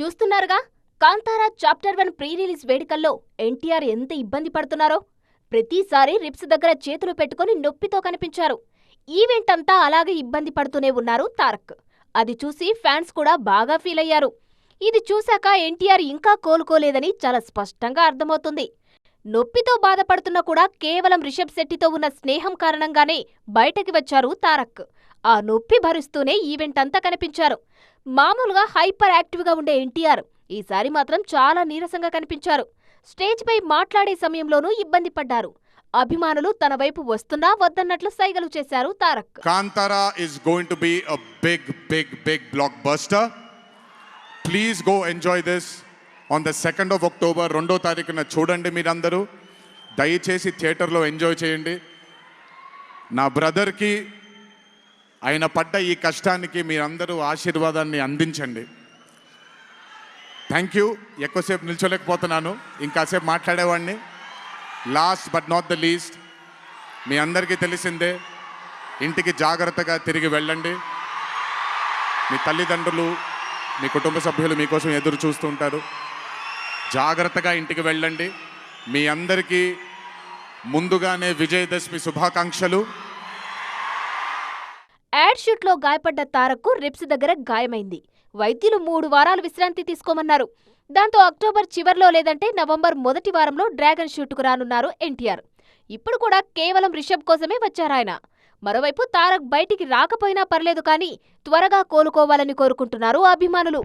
చూస్తున్నారుగా, Kantara chapter 1 pre release వేడుకల్లో ఎన్టీఆర్ ఎంత ఇబ్బంది పడుతున్నారో. ప్రతిసారి రిబ్స్ దగ్గర చేతులు పెట్టుకుని నొప్పితో కనిపించారు. ఈవెంట్ అంతా అలాగే ఇబ్బంది పడుతూనే ఉన్నారు తారక్. అది చూసి ఫ్యాన్స్ కూడా బాగా ఫీల్ అయ్యారు. ఇది చూశాక ఎన్టీఆర్ ఇంకా కోలుకోలేదని చాలా స్పష్టంగా అర్థమవుతుంది. నొప్పితో బాధపడుతున్నా కూడా కేవలం రిషబ్ శెట్టితో ఉన్న స్నేహం కారణంగానే బయటకి వచ్చారు తారక్. ఆ నొప్పి భరిస్తూనే ఈవెంట్ అంతా కనిపించారు. మామూలుగా హైపర్ యాక్టివ్గా ఉండే ఎన్టీఆర్ ఈసారి మాత్రం చాలా నీరసంగా కనిపించారు. స్టేజ్పై మాట్లాడే సమయంలోనూ ఇబ్బంది పడ్డారు. అభిమానులు తన వైపు వస్తున్నా వద్దన్నట్లు సైగలు చేశారు Tarak. Kantara is going to be a big blockbuster. Please go enjoy this on the 2nd of October. 2వ తారీఖున చూడండి. మీరందరూ దయచేసి థియేటర్లో ఎంజాయ్ చేయండి. నా బ్రదర్కి ఆయన పడ్డ ఈ కష్టానికి మీరందరూ ఆశీర్వాదాన్ని అందించండి. Thank you. ఎక్కువసేపు నిల్చోలేకపోతున్నాను, ఇంకాసేపు మాట్లాడేవాడిని. Last but not the least, మీ అందరికీ తెలిసిందే, ఇంటికి జాగ్రత్తగా తిరిగి వెళ్ళండి. మీ తల్లిదండ్రులు, మీ కుటుంబ సభ్యులు మీకోసం ఎదురు చూస్తూ ఉంటారు. జాగ్రత్తగా ఇంటికి వెళ్ళండి. మీ అందరికీ ముందుగానే విజయదశమి శుభాకాంక్షలు. యాడ్ షూట్లో గాయపడ్డ తారక్కు రిబ్స్ దగ్గర గాయమైంది. వైద్యులు 3 వారాలు విశ్రాంతి తీసుకోమన్నారు. దాంతో అక్టోబర్ చివర్లో లేదంటే నవంబర్ మొదటి వారంలో డ్రాగన్ షూట్కు రానున్నారు ఎన్టీఆర్. ఇప్పుడు కూడా కేవలం రిషబ్ కోసమే వచ్చారాయన. మరోవైపు తారక్ బయటికి రాకపోయినా పర్లేదు కానీ త్వరగా కోలుకోవాలని కోరుకుంటున్నారు అభిమానులు.